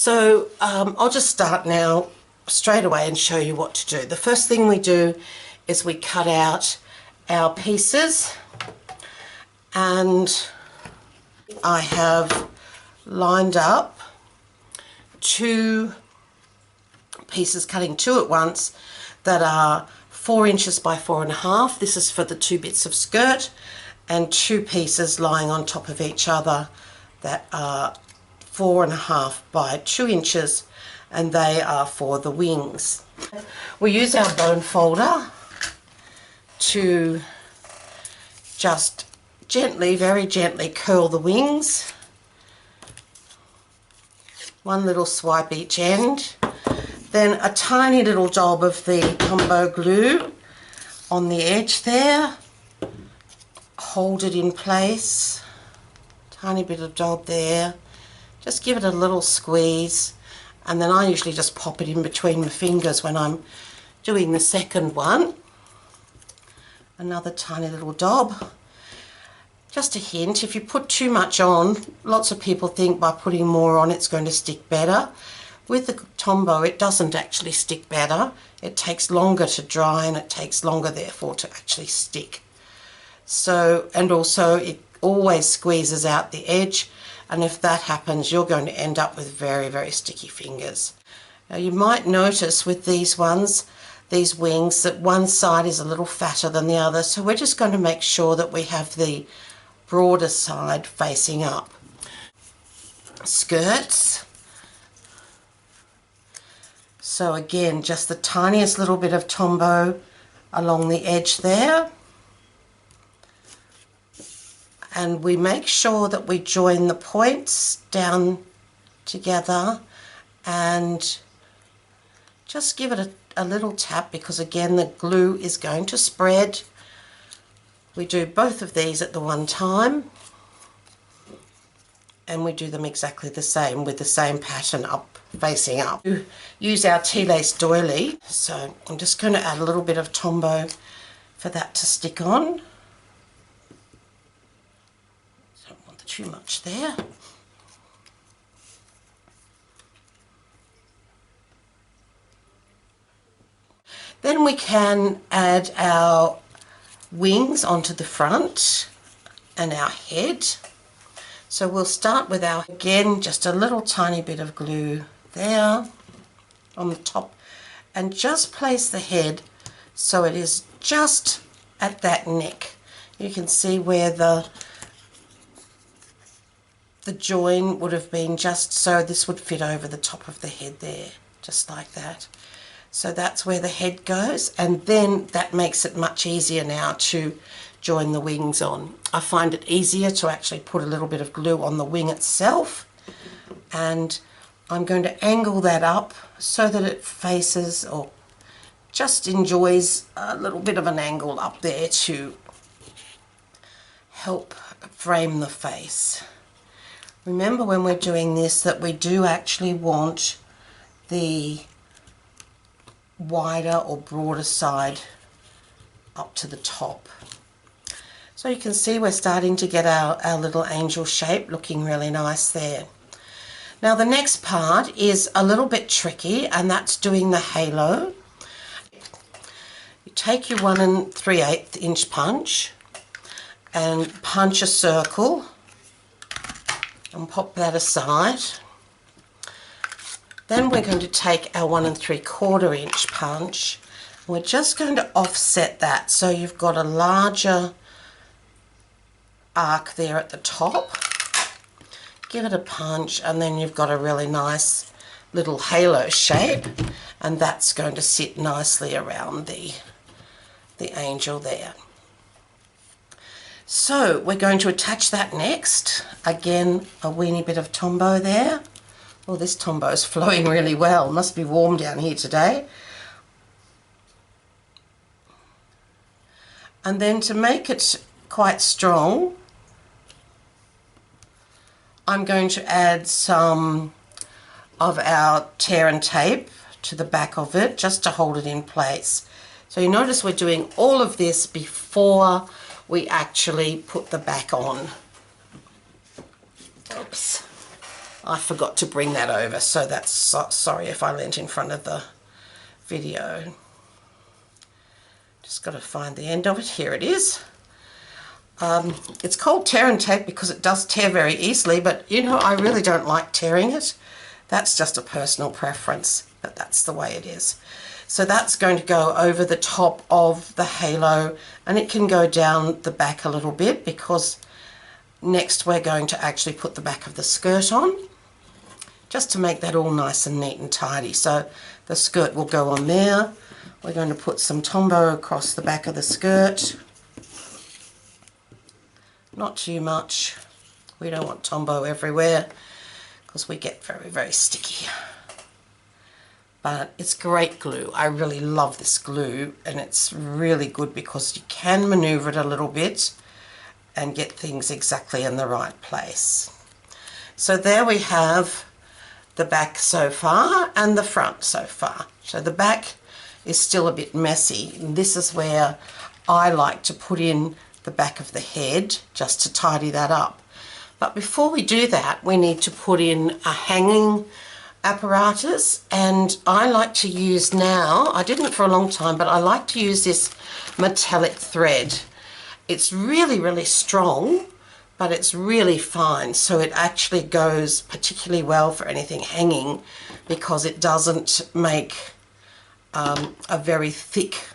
So I'll just start now straight away and show you what to do. The first thing we do is we cut out our pieces, and I have lined up 2 pieces, cutting 2 at once, that are 4 inches by 4.5. This is for the 2 bits of skirt, and 2 pieces lying on top of each other that are 4.5 by 2 inches, and they are for the wings. We use our bone folder to just gently, very gently curl the wings. One little swipe each end. Then a tiny little dab of the Tombow glue on the edge there. Hold it in place. Tiny bit of dab there. Just give it a little squeeze, and then I usually just pop it in between my fingers when I'm doing the second one. Another tiny little dab. Just a hint, if you put too much on, lots of people think by putting more on it's going to stick better. With the Tombow it doesn't actually stick better. It takes longer to dry, and it takes longer therefore to actually stick. So, and also it always squeezes out the edge, and if that happens you're going to end up with very, very sticky fingers. Now you might notice with these ones, these wings, that one side is a little fatter than the other, so we're just going to make sure that we have the broader side facing up. Skirts. So again, just the tiniest little bit of Tombow along the edge there. And we make sure that we join the points down together and just give it a little tap, because again the glue is going to spread. We do both of these at the one time, and we do them exactly the same with the same pattern up, facing up. We use our tea lace doily, so I'm just going to add a little bit of Tombow for that to stick on. Don't want too much there. Then we can add our wings onto the front and our head. So we'll start with our, again, just a little tiny bit of glue there on the top, and just place the head so it is just at that neck. You can see where the join would have been, just so this would fit over the top of the head there, just like that. So that's where the head goes, and then that makes it much easier now to join the wings on. I find it easier to actually put a little bit of glue on the wing itself, and I'm going to angle that up so that it faces, or just enjoys a little bit of an angle up there to help frame the face. Remember when we're doing this that we do actually want the wider or broader side up to the top. So you can see we're starting to get our little angel shape looking really nice there. Now the next part is a little bit tricky, and that's doing the halo. You take your 1 3/8 inch punch and punch a circle and pop that aside. Then we're going to take our 1 3/4 inch punch. We're just going to offset that so you've got a larger arc there at the top. Give it a punch, and then you've got a really nice little halo shape, and that's going to sit nicely around the angel there. So we're going to attach that next. Again, a weeny bit of Tombow there. Oh, this Tombow is flowing really well. Must be warm down here today. And then to make it quite strong, I'm going to add some of our tear and tape to the back of it just to hold it in place. So you notice we're doing all of this before we actually put the back on. Oops. I forgot to bring that over, so that's sorry if I leant in front of the video. Just got to find the end of it. Here it is. It's called tear and tape because it does tear very easily, but you know, I really don't like tearing it. That's just a personal preference, but that's the way it is. So that's going to go over the top of the halo, and it can go down the back a little bit because next we're going to actually put the back of the skirt on, just to make that all nice and neat and tidy. So the skirt will go on there. We're going to put some Tombow across the back of the skirt. Not too much. We don't want Tombow everywhere because we get very, very sticky. But it's great glue. I really love this glue, and it's really good because you can maneuver it a little bit and get things exactly in the right place. So there we have the back so far and the front so far. So the back is still a bit messy, and this is where I like to put in the back of the head just to tidy that up. But before we do that, we need to put in a hanging apparatus, and I like to use now, I didn't for a long time, but I like to use this metallic thread. It's really, really strong, but it's really fine, so it actually goes particularly well for anything hanging because it doesn't make a very thick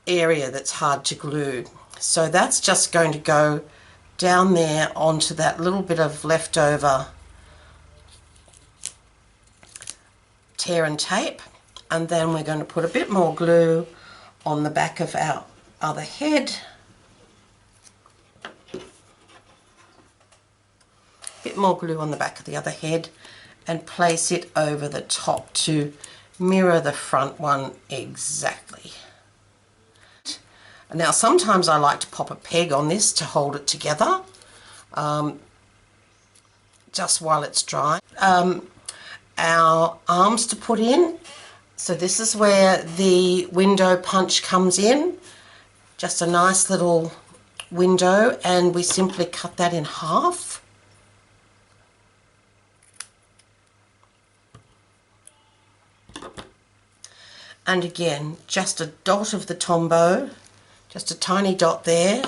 area that's hard to glue. So that's just going to go down there onto that little bit of leftover tear and tape, and then we're going to put a bit more glue on the back of our other head. Bit more glue on the back of the other head and place it over the top to mirror the front one exactly. Now sometimes I like to pop a peg on this to hold it together just while it's dry. Our arms to put in, so this is where the window punch comes in, just a nice little window, and we simply cut that in half. And again, just a dot of the Tombow, just a tiny dot there,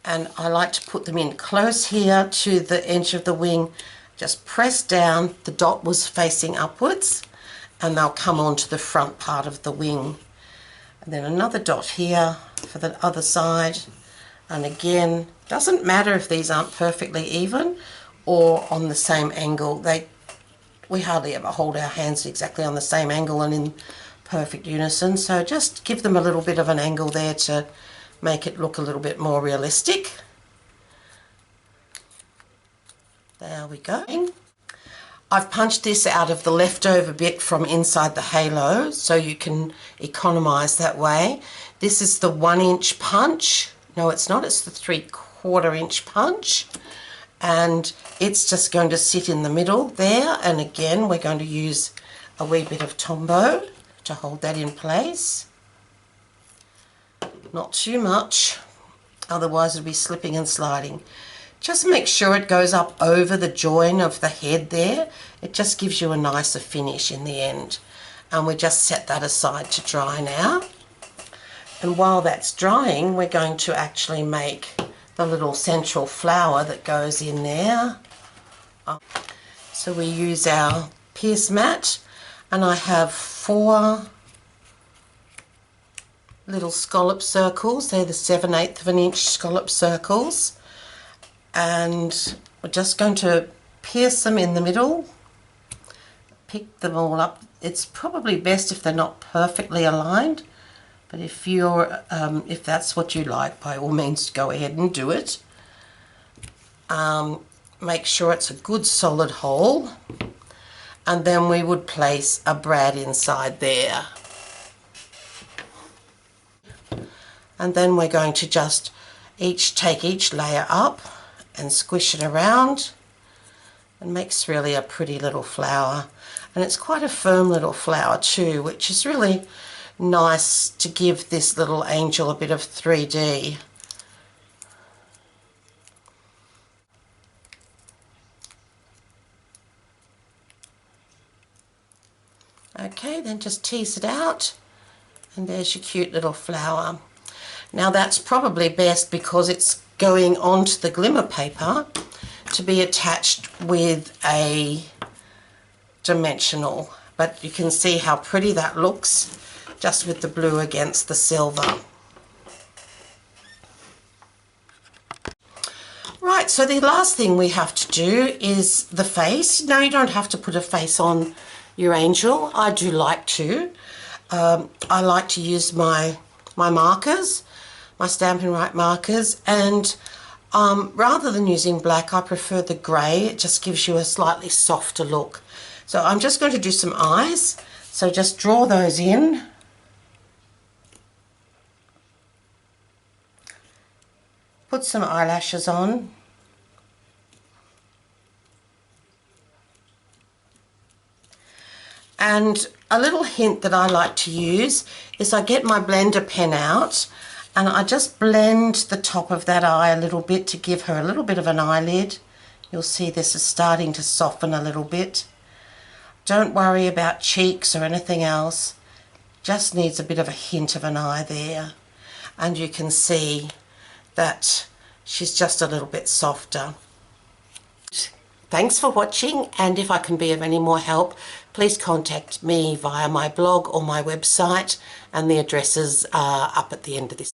and I like to put them in close here to the edge of the wing. Just press down, the dot was facing upwards, and they'll come onto the front part of the wing. And then another dot here for the other side, and again, doesn't matter if these aren't perfectly even or on the same angle. We hardly ever hold our hands exactly on the same angle and in perfect unison, so just give them a little bit of an angle there to make it look a little bit more realistic. There we go. I've punched this out of the leftover bit from inside the halo, so you can economise that way. This is the 1-inch punch. No, it's not, it's the 3/4 inch punch. And it's just going to sit in the middle there, and again we're going to use a wee bit of Tombow to hold that in place. Not too much, otherwise it'll be slipping and sliding. Just make sure it goes up over the join of the head there. It just gives you a nicer finish in the end. And we just set that aside to dry now. And while that's drying, we're going to actually make the little central flower that goes in there. So we use our pierce mat, and I have 4 little scallop circles. They're the 7/8 of an inch scallop circles, and we're just going to pierce them in the middle, pick them all up. It's probably best if they're not perfectly aligned, but if if that's what you like, by all means go ahead and do it. Make sure it's a good solid hole, and then we would place a brad inside there. And then we're going to just take each layer up and squish it around, and makes really a pretty little flower. And it's quite a firm little flower too, which is really nice to give this little angel a bit of 3D. Okay, then just tease it out, and there's your cute little flower. Now that's probably best because it's going onto the glimmer paper to be attached with a dimensional, but you can see how pretty that looks just with the blue against the silver. Right, so the last thing we have to do is the face. Now you don't have to put a face on your angel. I do like to. I like to use my markers, my Stampin' Up markers, and rather than using black, I prefer the grey. It just gives you a slightly softer look. So I'm just going to do some eyes. So just draw those in. Put some eyelashes on. And a little hint that I like to use is I get my blender pen out and I just blend the top of that eye a little bit to give her a little bit of an eyelid. You'll see this is starting to soften a little bit. Don't worry about cheeks or anything else. Just needs a bit of a hint of an eye there. And you can see that she's just a little bit softer. Thanks for watching, and if I can be of any more help, please contact me via my blog or my website, and the addresses are up at the end of this.